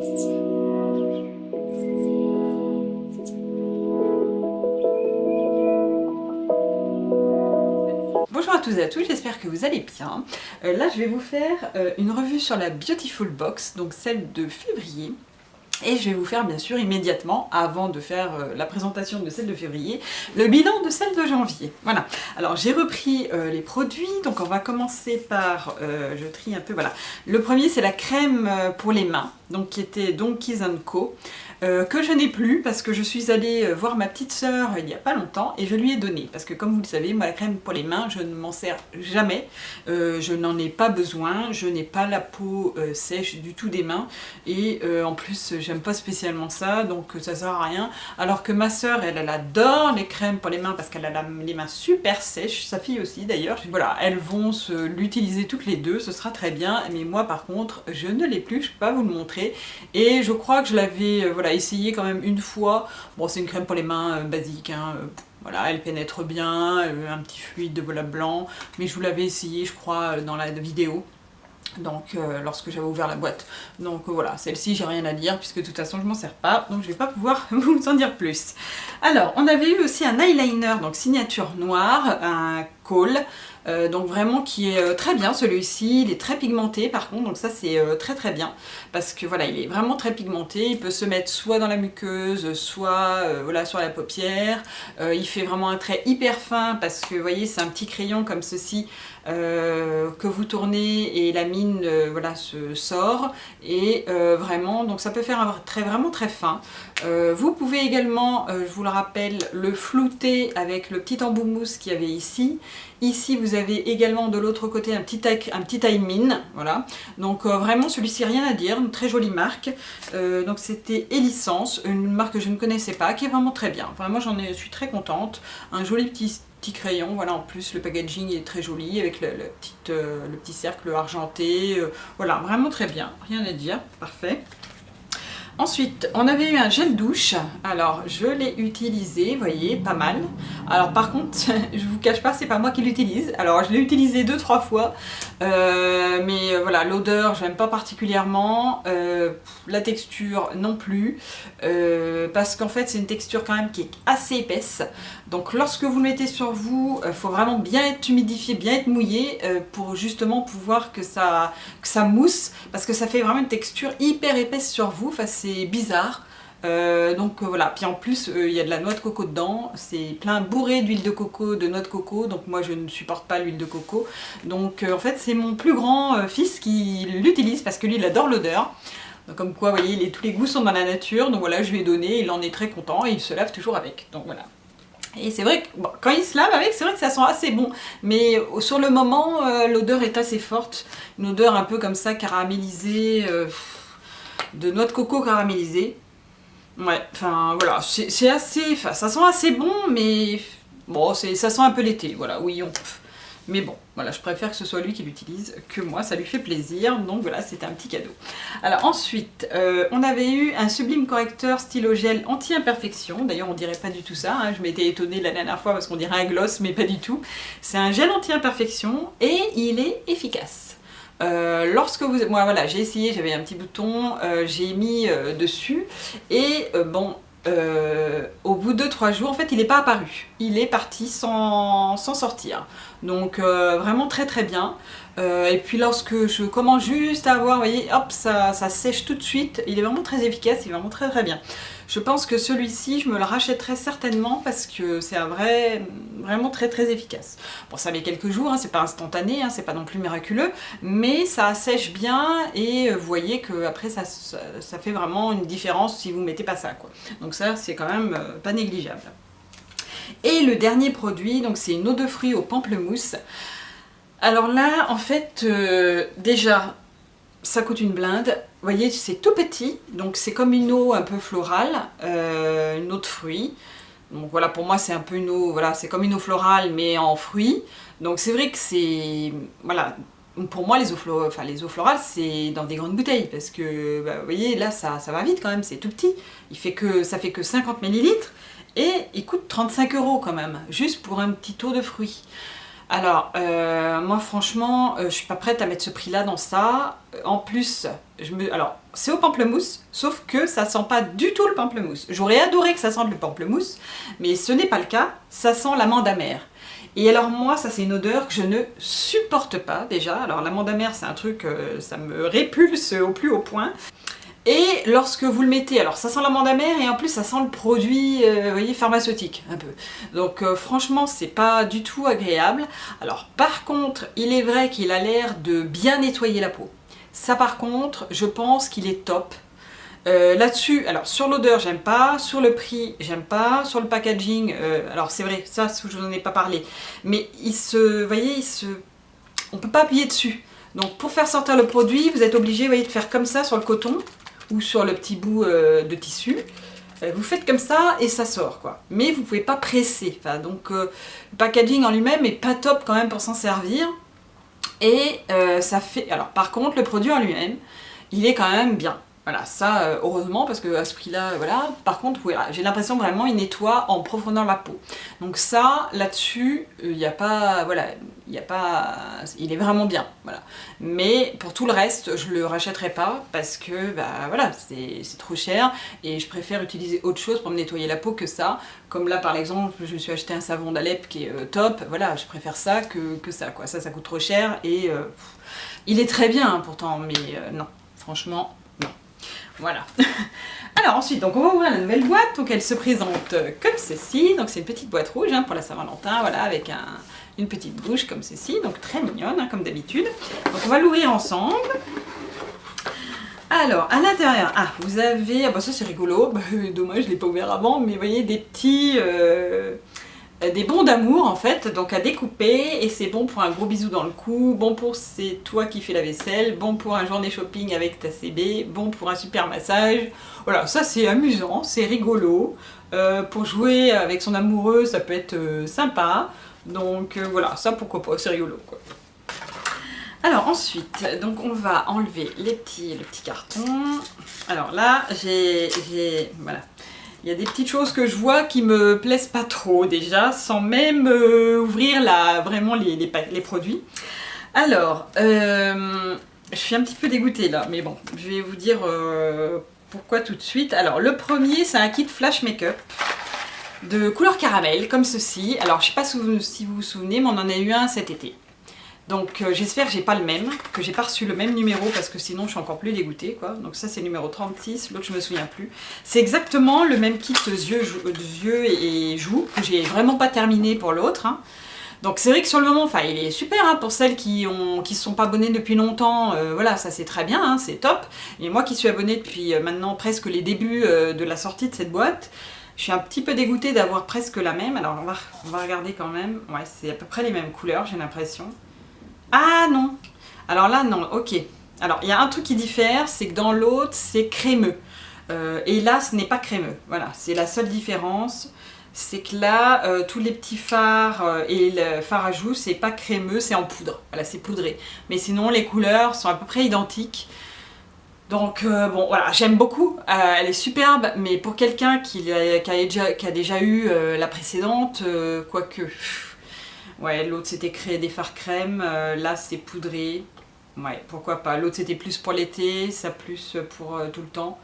Bonjour à tous et à tous, j'espère que vous allez bien. Là je vais vous faire une revue sur la Beautiful Box, donc celle de février. Et je vais vous faire bien sûr immédiatement, avant de faire la présentation de celle de février, le bilan de celle de janvier. Voilà, alors j'ai repris les produits, donc on va commencer par, je trie un peu, voilà. Le premier c'est la crème pour les mains, donc qui était Donkeys & Co. Que je n'ai plus parce que je suis allée voir ma petite sœur il n'y a pas longtemps et je lui ai donné. Parce que comme vous le savez, moi la crème pour les mains, je ne m'en sers jamais. Je n'en ai pas besoin, je n'ai pas la peau sèche du tout des mains. Et en plus, j'aime pas spécialement ça, donc ça sert à rien. Alors que ma sœur, elle adore les crèmes pour les mains parce qu'elle a les mains super sèches. Sa fille aussi d'ailleurs. Voilà, elles vont l'utiliser toutes les deux, ce sera très bien. Mais moi par contre, je ne l'ai plus, je peux pas vous le montrer. Et je crois que je l'avais voilà, essayé quand même une fois. Bon, c'est une crème pour les mains basique, hein, voilà, elle pénètre bien, un petit fluide de voilà blanc, mais je vous l'avais essayé, je crois, dans la vidéo. Donc lorsque j'avais ouvert la boîte. Donc voilà, celle-ci j'ai rien à dire puisque de toute façon je m'en sers pas, donc je vais pas pouvoir vous en dire plus. Alors on avait eu aussi un eyeliner, donc signature noire, un Kohl, donc vraiment qui est très bien celui-ci, il est très pigmenté par contre, donc ça c'est très très bien, parce que voilà, il est vraiment très pigmenté, il peut se mettre soit dans la muqueuse, soit voilà, sur la paupière, il fait vraiment un trait hyper fin, parce que vous voyez c'est un petit crayon comme ceci, que vous tournez et la mine voilà, se sort, et vraiment, donc ça peut faire un trait vraiment très fin. Vous pouvez également, je vous le rappelle, le flouter avec le petit embout mousse qu'il y avait ici. Ici vous avez également de l'autre côté un petit eye mine, voilà. Donc vraiment celui-ci rien à dire, une très jolie marque. Donc c'était Elicence, une marque que je ne connaissais pas, qui est vraiment très bien. Vraiment je suis très contente. Un joli petit crayon, voilà, en plus le packaging est très joli avec le petit cercle argenté, voilà, vraiment très bien, rien à dire, parfait. Ensuite, on avait eu un gel douche, alors je l'ai utilisé, vous voyez, pas mal. Alors par contre, je vous cache pas, c'est pas moi qui l'utilise, alors je l'ai utilisé 2-3 fois, mais voilà, l'odeur, j'aime pas particulièrement, la texture non plus, parce qu'en fait c'est une texture quand même qui est assez épaisse, donc lorsque vous le mettez sur vous, il faut vraiment bien être humidifié, bien être mouillé, pour justement pouvoir que ça mousse, parce que ça fait vraiment une texture hyper épaisse sur vous, enfin, c'est bizarre. Donc voilà, puis en plus il y a de la noix de coco dedans, c'est plein bourré d'huile de coco, de noix de coco, donc moi je ne supporte pas l'huile de coco, donc en fait c'est mon plus grand fils qui l'utilise parce que lui il adore l'odeur. Comme quoi, vous voyez, tous les goûts sont dans la nature, donc voilà, je lui ai donné, il en est très content et il se lave toujours avec, donc voilà. Et c'est vrai que bon, quand il se lave avec, c'est vrai que ça sent assez bon, mais sur le moment, l'odeur est assez forte, une odeur un peu comme ça caramélisée, de noix de coco caramélisée. Ouais, enfin voilà, c'est assez, enfin ça sent assez bon, mais bon, ça sent un peu l'été, voilà, oui, mais bon, voilà, je préfère que ce soit lui qui l'utilise que moi, ça lui fait plaisir, donc voilà, c'était un petit cadeau. Alors ensuite, on avait eu un sublime correcteur stylo gel anti-imperfection, d'ailleurs on dirait pas du tout ça, hein. Je m'étais étonnée la dernière fois parce qu'on dirait un gloss, mais pas du tout. C'est un gel anti-imperfection et il est efficace. Lorsque vous... Moi voilà, j'ai essayé, j'avais un petit bouton, j'ai mis dessus, et bon... au bout de 3 jours, en fait, il n'est pas apparu. Il est parti sans sortir. Donc, vraiment très très bien. Et puis, lorsque je commence juste à voir, vous voyez, hop, ça sèche tout de suite. Il est vraiment très efficace, il est vraiment très très bien. Je pense que celui-ci, je me le rachèterai certainement parce que c'est un vraiment très très efficace. Bon, ça met quelques jours, hein, c'est pas instantané, hein, c'est pas non plus miraculeux, mais ça sèche bien et vous voyez que après ça fait vraiment une différence si vous mettez pas ça, quoi. Donc ça, c'est quand même pas négligeable. Et le dernier produit, donc c'est une eau de fruits au pamplemousse. Alors là, en fait, déjà, ça coûte une blinde. Vous voyez, c'est tout petit, donc c'est comme une eau un peu florale, une eau de fruits. Donc voilà, pour moi c'est un peu une eau, voilà, c'est comme une eau florale mais en fruits. Donc c'est vrai que c'est, voilà, pour moi les eaux florales c'est dans des grandes bouteilles parce que, bah, vous voyez, là ça va vite quand même, c'est tout petit. Ça fait que 50 ml et il coûte 35 € quand même, juste pour un petit eau de fruits. Alors, moi franchement, je suis pas prête à mettre ce prix-là dans ça. En plus, alors, c'est au pamplemousse, sauf que ça sent pas du tout le pamplemousse. J'aurais adoré que ça sente le pamplemousse, mais ce n'est pas le cas, ça sent l'amande amère. Et alors moi, ça c'est une odeur que je ne supporte pas déjà. Alors l'amande amère, c'est un truc, ça me répulse au plus haut point. Et lorsque vous le mettez, alors ça sent l'amande amère et en plus ça sent le produit, vous voyez, pharmaceutique un peu. Donc franchement, c'est pas du tout agréable. Alors par contre, il est vrai qu'il a l'air de bien nettoyer la peau. Ça par contre, je pense qu'il est top. Là-dessus, alors sur l'odeur j'aime pas, sur le prix j'aime pas, sur le packaging, alors c'est vrai, ça je vous en ai pas parlé, mais vous voyez, on peut pas appuyer dessus. Donc pour faire sortir le produit, vous êtes obligé, vous voyez, de faire comme ça sur le coton ou sur le petit bout de tissu. Vous faites comme ça et ça sort quoi. Mais vous pouvez pas presser. Enfin, donc le packaging en lui-même est pas top quand même pour s'en servir. Et ça fait. Alors par contre, le produit en lui-même, il est quand même bien. Voilà, ça heureusement parce que à ce prix-là, voilà. Par contre, voilà, j'ai l'impression vraiment il nettoie en profondeur la peau. Donc ça, là-dessus, il n'y a pas, voilà, il est vraiment bien, voilà. Mais pour tout le reste, je le rachèterai pas parce que, bah voilà, c'est trop cher et je préfère utiliser autre chose pour me nettoyer la peau que ça. Comme là, par exemple, je me suis acheté un savon d'Alep qui est top. Voilà, je préfère ça que ça, quoi. Ça coûte trop cher et il est très bien hein, pourtant, mais non, franchement. Voilà. Alors ensuite, donc on va ouvrir la nouvelle boîte. Donc elle se présente comme ceci. Donc c'est une petite boîte rouge hein, pour la Saint-Valentin, voilà, avec une petite bouche comme ceci. Donc très mignonne, hein, comme d'habitude. Donc on va l'ouvrir ensemble. Alors, à l'intérieur, vous avez, bah ça c'est rigolo, bah, dommage je ne l'ai pas ouvert avant, mais vous voyez des petits, des bons d'amour en fait, donc à découper, et c'est bon pour un gros bisou dans le cou, bon pour c'est toi qui fais la vaisselle, bon pour un journée shopping avec ta CB, bon pour un super massage. Voilà, ça c'est amusant, c'est rigolo, pour jouer avec son amoureux ça peut être sympa, donc voilà, ça pourquoi pas, c'est rigolo quoi. Alors ensuite, donc on va enlever le petit carton. Alors là, voilà. Il y a des petites choses que je vois qui me plaisent pas trop déjà, sans même ouvrir vraiment les produits. Alors, je suis un petit peu dégoûtée là, mais bon, je vais vous dire pourquoi tout de suite. Alors le premier, c'est un kit Flash Make-up de couleur caramel, comme ceci. Alors je sais pas si vous vous souvenez, mais on en a eu un cet été. Donc j'espère que j'ai pas le même, que j'ai pas reçu le même numéro parce que sinon je suis encore plus dégoûtée quoi. Donc ça c'est le numéro 36, l'autre je me souviens plus. C'est exactement le même kit yeux et joues que j'ai vraiment pas terminé pour l'autre. Hein. Donc c'est vrai que sur le moment, enfin il est super hein, pour celles qui se sont pas abonnées depuis longtemps, voilà ça c'est très bien, hein, c'est top. Et moi qui suis abonnée depuis maintenant presque les débuts de la sortie de cette boîte, je suis un petit peu dégoûtée d'avoir presque la même. Alors on va regarder quand même, ouais c'est à peu près les mêmes couleurs j'ai l'impression. Ah non. Alors là, non, ok. Alors, il y a un truc qui diffère, c'est que dans l'autre, c'est crémeux. Et là, ce n'est pas crémeux. Voilà, c'est la seule différence. C'est que là, tous les petits fards et le fard à joues, c'est pas crémeux, c'est en poudre. Voilà, c'est poudré. Mais sinon, les couleurs sont à peu près identiques. Donc, bon, voilà, j'aime beaucoup. Elle est superbe, mais pour quelqu'un qui a déjà eu la précédente, quoique... Ouais, l'autre c'était créé des fards crème, là c'est poudré. Ouais, pourquoi pas. L'autre c'était plus pour l'été, ça plus pour tout le temps.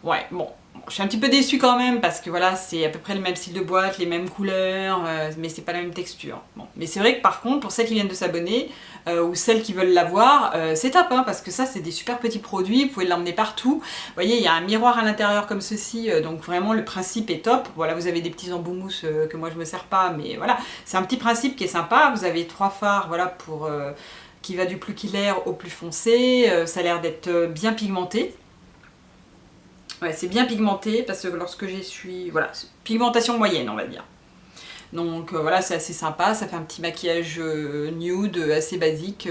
Ouais, bon, je suis un petit peu déçue quand même parce que voilà, c'est à peu près le même style de boîte, les mêmes couleurs, mais c'est pas la même texture. Bon. Mais c'est vrai que par contre, pour celles qui viennent de s'abonner ou celles qui veulent l'avoir, c'est top hein, parce que ça c'est des super petits produits, vous pouvez l'emmener partout. Vous voyez, il y a un miroir à l'intérieur comme ceci, donc vraiment le principe est top. Voilà, vous avez des petits embouts mousse que moi je me sers pas, mais voilà, c'est un petit principe qui est sympa. Vous avez 3 fards, voilà, pour qui va du plus clair au plus foncé. Ça a l'air d'être bien pigmenté. Ouais, c'est bien pigmenté parce que lorsque j'y suis... Voilà, pigmentation moyenne on va dire. Donc voilà, c'est assez sympa, ça fait un petit maquillage nude assez basique.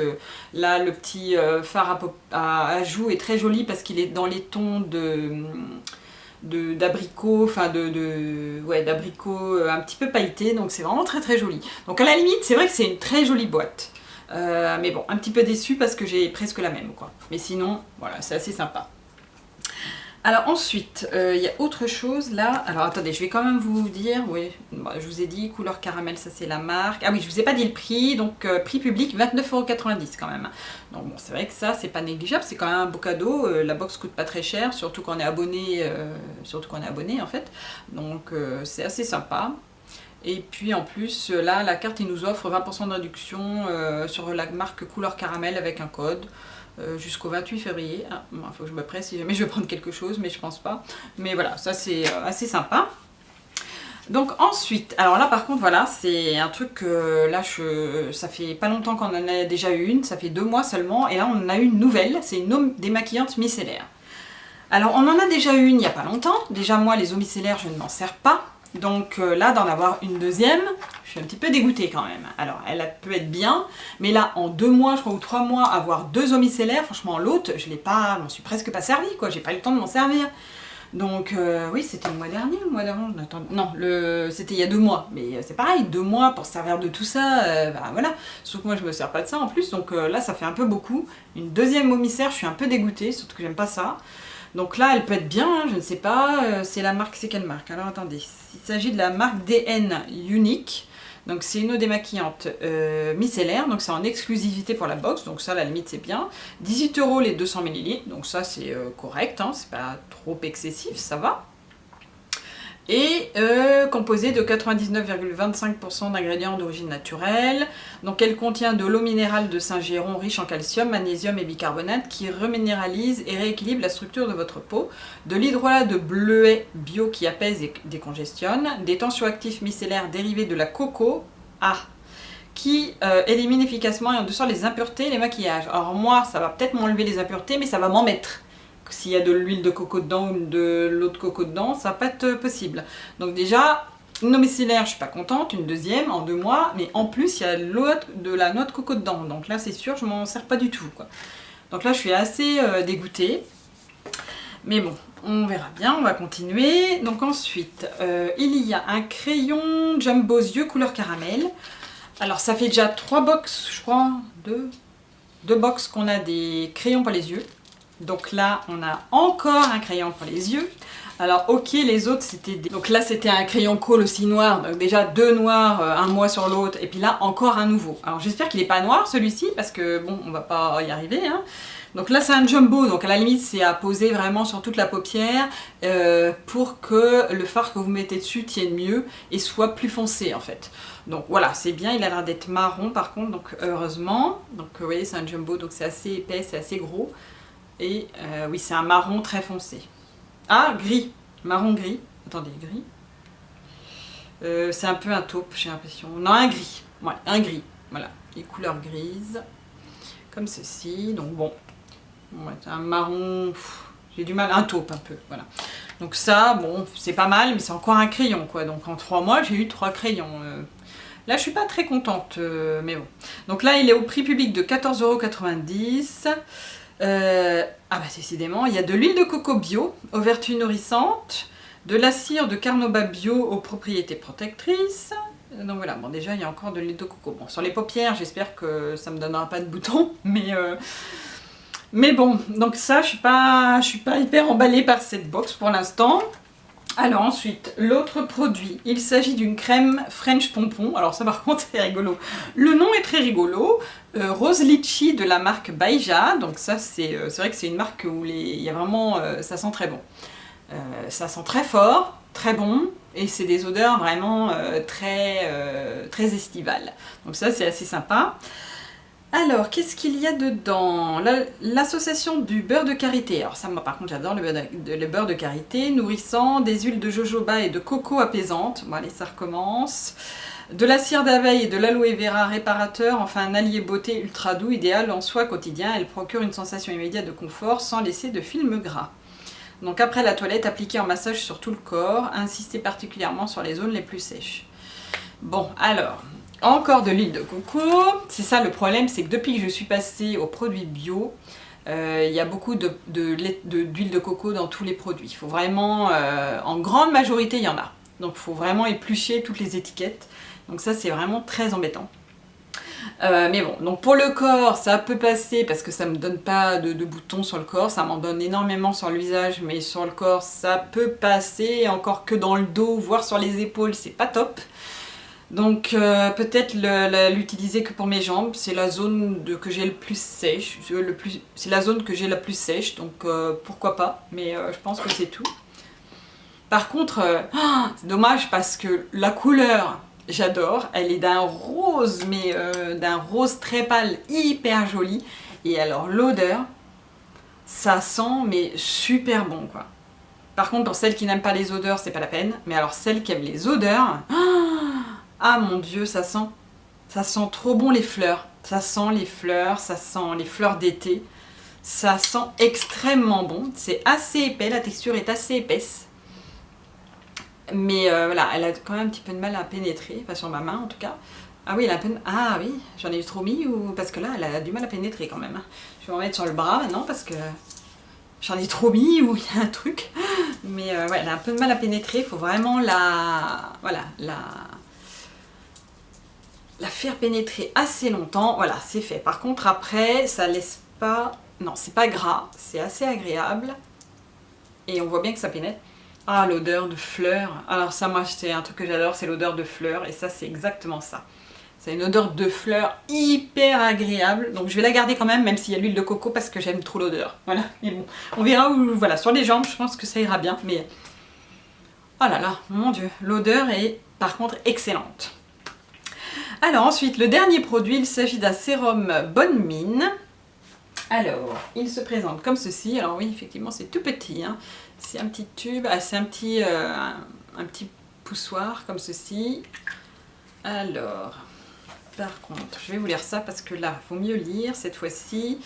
Là, le petit fard à joues est très joli parce qu'il est dans les tons d'abricot, enfin ouais, d'abricot un petit peu pailleté, donc c'est vraiment très très joli. Donc à la limite, c'est vrai que c'est une très jolie boîte. Mais bon, un petit peu déçue parce que j'ai presque la même quoi. Mais sinon, voilà, c'est assez sympa. Alors ensuite, il y a autre chose là. Alors attendez, je vais quand même vous dire, oui, bon, je vous ai dit couleur caramel, ça c'est la marque. Ah oui, je vous ai pas dit le prix, donc prix public 29,90 € quand même. Donc bon, c'est vrai que ça c'est pas négligeable, c'est quand même un beau cadeau. La box coûte pas très cher, surtout quand on est abonné, en fait. Donc c'est assez sympa. Et puis en plus, là, la carte il nous offre 20% de réduction sur la marque couleur caramel avec un code. Jusqu'au 28 février. Ah, bon, faut que je me presse si jamais je vais prendre quelque chose, mais je pense pas. Mais voilà, ça c'est assez sympa. Donc ensuite, alors là par contre voilà, c'est un truc que là ça fait pas longtemps qu'on en a déjà eu une, ça fait 2 mois seulement, et là on en a une nouvelle, c'est une eau démaquillante micellaire. Alors on en a déjà eu une il y a pas longtemps, déjà moi les eaux micellaires je ne m'en sers pas, donc là d'en avoir une deuxième, je suis un petit peu dégoûtée quand même. Alors elle peut être bien, mais là en 2 mois, je crois, ou 3 mois, avoir 2 eaux micellaires, franchement l'autre, je m'en suis presque pas servi quoi, j'ai pas eu le temps de m'en servir. Donc oui, c'était le mois dernier, le mois d'avant, non, c'était il y a 2 mois, mais c'est pareil, 2 mois pour se servir de tout ça, bah voilà, sauf que moi je me sers pas de ça en plus, donc là ça fait un peu beaucoup. Une deuxième eau micellaire, je suis un peu dégoûtée, surtout que j'aime pas ça. Donc là, elle peut être bien, hein, je ne sais pas, c'est la marque, c'est quelle marque? Alors attendez, il s'agit de la marque DN Unique, donc c'est une eau démaquillante micellaire, donc c'est en exclusivité pour la box, donc ça à la limite c'est bien. 18 € les 200 ml, donc ça c'est correct, hein, c'est pas trop excessif, ça va. Et composée de 99,25% d'ingrédients d'origine naturelle. Donc elle contient de l'eau minérale de Saint-Géron riche en calcium, magnésium et bicarbonate qui reminéralise et rééquilibre la structure de votre peau, de l'hydrolat de bleuet bio qui apaise et décongestionne, des tensioactifs micellaires dérivés de la coco qui élimine efficacement et en douceur les impuretés et les maquillages. Alors moi ça va peut-être m'enlever les impuretés mais ça va m'en mettre. S'il y a de l'huile de coco dedans ou de l'eau de coco dedans, ça va pas être possible. Donc déjà, une eau micellaire, je suis pas contente, une deuxième en 2 mois, mais en plus il y a de la noix de coco dedans. Donc là c'est sûr, je m'en sers pas du tout, quoi. Donc là je suis assez dégoûtée. Mais bon, on verra bien, on va continuer. Donc ensuite, il y a un crayon Jumbo yeux couleur caramel. Alors ça fait déjà 3 box, je crois, 2 box qu'on a des crayons pour les yeux. Donc là, on a encore un crayon pour les yeux. Alors ok, les autres c'était donc là c'était un crayon colle aussi noir, donc déjà 2 noirs, un mois sur l'autre, et puis là encore un nouveau. Alors j'espère qu'il n'est pas noir celui-ci, parce que bon, on va pas y arriver, hein. Donc là c'est un jumbo, donc à la limite c'est à poser vraiment sur toute la paupière pour que le fard que vous mettez dessus tienne mieux et soit plus foncé en fait. Donc voilà, c'est bien, il a l'air d'être marron par contre, donc heureusement. Donc vous voyez c'est un jumbo, donc c'est assez épais, c'est assez gros. Et oui, c'est un marron très foncé. Ah, gris. Marron gris. Attendez, gris. C'est un peu un taupe, j'ai l'impression. Non, un gris. Ouais, un gris. Voilà. Les couleurs grises. Comme ceci. Donc bon. Ouais, c'est un marron. J'ai du mal. Un taupe un peu. Voilà. Donc ça, bon, c'est pas mal, mais c'est encore un crayon, quoi. Donc en 3 mois, j'ai eu 3 crayons. Là, je suis pas très contente, mais bon. Donc là, il est au prix public de 14,90 €. Ah bah décidément, il y a de l'huile de coco bio aux vertus nourrissantes, de la cire de carnauba bio aux propriétés protectrices. Donc voilà, bon déjà il y a encore de l'huile de coco. Bon, sur les paupières, j'espère que ça me donnera pas de boutons, mais bon, donc ça je suis pas hyper emballée par cette box pour l'instant. Alors ensuite, l'autre produit, il s'agit d'une crème French Pompon. Alors ça par contre c'est rigolo. Le nom est très rigolo. Rose Litchi de la marque Baija. Donc ça c'est vrai que c'est une marque où il y a vraiment, ça sent très bon. Ça sent très fort, très bon. Et c'est des odeurs vraiment très estivales. Donc ça c'est assez sympa. Alors, qu'est-ce qu'il y a dedans? L'association du beurre de karité. Alors ça, moi par contre, j'adore le beurre de karité, nourrissant, des huiles de jojoba et de coco apaisantes. Bon allez, ça recommence. De la cire d'abeille et de l'aloe vera réparateur, enfin un allié beauté ultra doux, idéal en soin quotidien. Elle procure une sensation immédiate de confort sans laisser de film gras. Donc après la toilette, appliquée en massage sur tout le corps, insistez particulièrement sur les zones les plus sèches. Bon, alors... Encore de l'huile de coco, c'est ça le problème, c'est que depuis que je suis passée aux produits bio, il y a beaucoup d'huile de coco dans tous les produits. Il faut vraiment, en grande majorité il y en a, donc il faut vraiment éplucher toutes les étiquettes, donc ça c'est vraiment très embêtant. Mais bon, donc pour le corps, ça peut passer parce que ça me donne pas de boutons sur le corps, ça m'en donne énormément sur le visage, mais sur le corps, ça peut passer, encore que dans le dos, voire sur les épaules, c'est pas top. Donc peut-être l'utiliser que pour mes jambes, c'est la zone que j'ai le plus sèche, c'est la zone que j'ai la plus sèche, donc pourquoi pas, mais je pense que c'est tout. Par contre, c'est dommage parce que la couleur, j'adore, elle est d'un rose, mais d'un rose très pâle, hyper joli, et alors l'odeur, ça sent mais super bon quoi. Par contre, pour celles qui n'aiment pas les odeurs, c'est pas la peine, mais alors celles qui aiment les odeurs, ah mon dieu, ça sent trop bon les fleurs. Ça sent les fleurs d'été. Ça sent extrêmement bon. C'est assez épais, la texture est assez épaisse. Mais voilà, elle a quand même un petit peu de mal à pénétrer, enfin sur ma main en tout cas. Ah oui, elle a un peu de... Ah oui, j'en ai eu trop mis ou... Parce que là, elle a du mal à pénétrer quand même. Je vais en mettre sur le bras maintenant parce que j'en ai trop mis ou il y a un truc. Mais ouais, elle a un peu de mal à pénétrer. Il faut vraiment voilà, la faire pénétrer assez longtemps. Voilà, c'est fait. Par contre, après, ça laisse pas... Non, c'est pas gras. C'est assez agréable. Et on voit bien que ça pénètre. Ah, l'odeur de fleurs. Alors ça, moi, c'est un truc que j'adore, c'est l'odeur de fleurs. Et ça, c'est exactement ça. C'est une odeur de fleurs hyper agréable. Donc je vais la garder quand même, même s'il y a l'huile de coco, parce que j'aime trop l'odeur. Voilà. Mais bon, on verra où... Voilà, sur les jambes, je pense que ça ira bien. Mais... Oh là là, mon Dieu. L'odeur est, par contre, excellente. Alors ensuite, le dernier produit, il s'agit d'un sérum Bonne Mine. Alors, il se présente comme ceci. Alors oui, effectivement, c'est tout petit, hein. C'est un petit tube, c'est un petit poussoir comme ceci. Alors, par contre, je vais vous lire ça parce que là, il faut mieux lire cette fois-ci.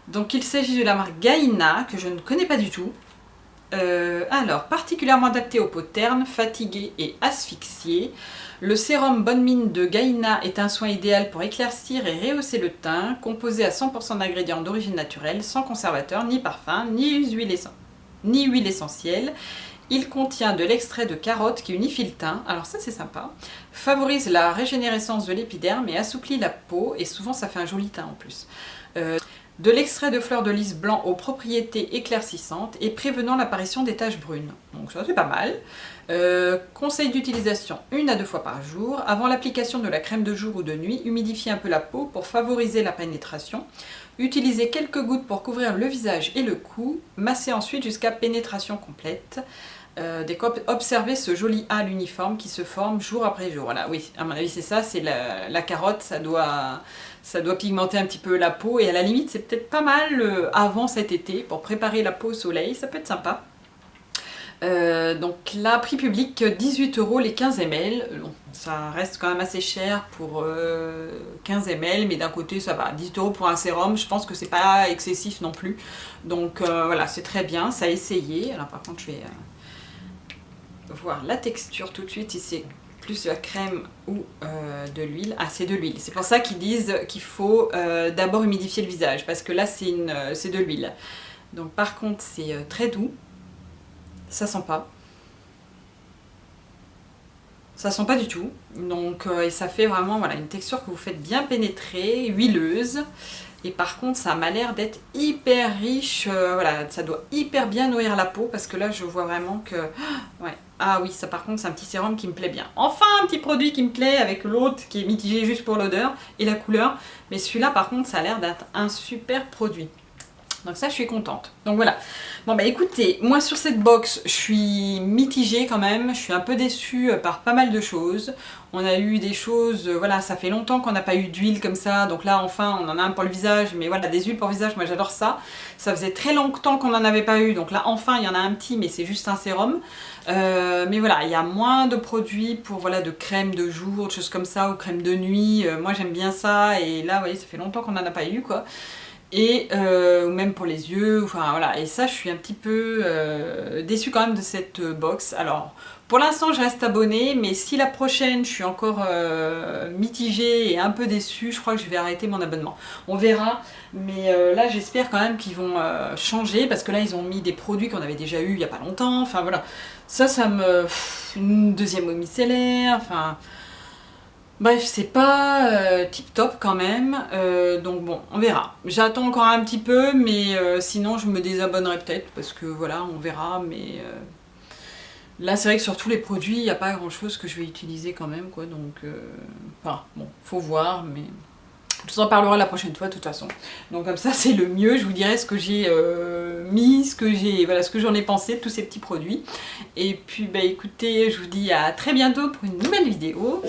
Donc, il s'agit de la marque Gaïna, que je ne connais pas du tout. Alors, particulièrement adapté aux peaux ternes, fatiguées et asphyxiées, le sérum Bonne Mine de Gaïna est un soin idéal pour éclaircir et rehausser le teint, composé à 100% d'ingrédients d'origine naturelle, sans conservateur, ni parfum, ni huile essentielle. Il contient de l'extrait de carotte qui unifie le teint, alors ça c'est sympa, favorise la régénérescence de l'épiderme et assouplit la peau, et souvent ça fait un joli teint en plus. De l'extrait de fleurs de lys blanc aux propriétés éclaircissantes et prévenant l'apparition des taches brunes. Donc ça c'est pas mal. Conseil d'utilisation 1 à 2 fois par jour. Avant l'application de la crème de jour ou de nuit, humidifiez un peu la peau pour favoriser la pénétration. Utilisez quelques gouttes pour couvrir le visage et le cou. Massez ensuite jusqu'à pénétration complète. Observez ce joli halo uniforme qui se forme jour après jour. Voilà, oui, à mon avis c'est ça, c'est la carotte, ça doit pigmenter un petit peu la peau, et à la limite c'est peut-être pas mal avant cet été pour préparer la peau au soleil, ça peut être sympa. Donc là, prix public 18 € les 15 ml. Bon, ça reste quand même assez cher pour 15 ml, mais d'un côté ça va. 18 € pour un sérum, je pense que c'est pas excessif non plus. Donc voilà, c'est très bien, ça a essayé. Alors par contre, je vais voir la texture tout de suite, si c'est plus de la crème ou de l'huile. Ah, c'est de l'huile. C'est pour ça qu'ils disent qu'il faut d'abord humidifier le visage, parce que là c'est de l'huile. Donc par contre, c'est très doux. Ça sent pas. Ça sent pas du tout. Donc, et ça fait vraiment voilà, une texture que vous faites bien pénétrer, huileuse. Et par contre, ça m'a l'air d'être hyper riche. Voilà, ça doit hyper bien nourrir la peau, parce que là, je vois vraiment que... Ouais. Ah oui, ça par contre, c'est un petit sérum qui me plaît bien. Enfin, un petit produit qui me plaît, avec l'autre qui est mitigé juste pour l'odeur et la couleur. Mais celui-là, par contre, ça a l'air d'être un super produit. Donc ça, je suis contente. Donc voilà. Bon bah écoutez, moi sur cette box, je suis mitigée quand même. Je suis un peu déçue par pas mal de choses. On a eu des choses, voilà, ça fait longtemps qu'on n'a pas eu d'huile comme ça. Donc là, enfin, on en a un pour le visage. Mais voilà, des huiles pour le visage, moi j'adore ça. Ça faisait très longtemps qu'on n'en avait pas eu. Donc là, enfin, il y en a un petit, mais c'est juste un sérum. Mais voilà, il y a moins de produits pour, voilà, de crème de jour, de choses comme ça, ou crème de nuit. Moi, j'aime bien ça. Et là, vous voyez, ça fait longtemps qu'on n'en a pas eu, quoi. Et même pour les yeux, enfin voilà, et ça je suis un petit peu déçue quand même de cette box. Alors pour l'instant je reste abonnée, mais si la prochaine je suis encore mitigée et un peu déçue, je crois que je vais arrêter mon abonnement. On verra, mais là j'espère quand même qu'ils vont changer, parce que là ils ont mis des produits qu'on avait déjà eu il n'y a pas longtemps, enfin voilà. Ça me... une deuxième eau micellaire, enfin... Bref, c'est pas tip top quand même, donc bon, on verra. J'attends encore un petit peu, mais sinon je me désabonnerai peut-être, parce que voilà, on verra, mais là c'est vrai que sur tous les produits, il n'y a pas grand chose que je vais utiliser quand même, quoi, donc enfin, bon, faut voir, mais je vous en parlerai la prochaine fois de toute façon. Donc comme ça c'est le mieux, je vous dirai ce que j'ai mis, voilà, ce que j'en ai pensé de tous ces petits produits. Et puis bah écoutez, je vous dis à très bientôt pour une nouvelle vidéo.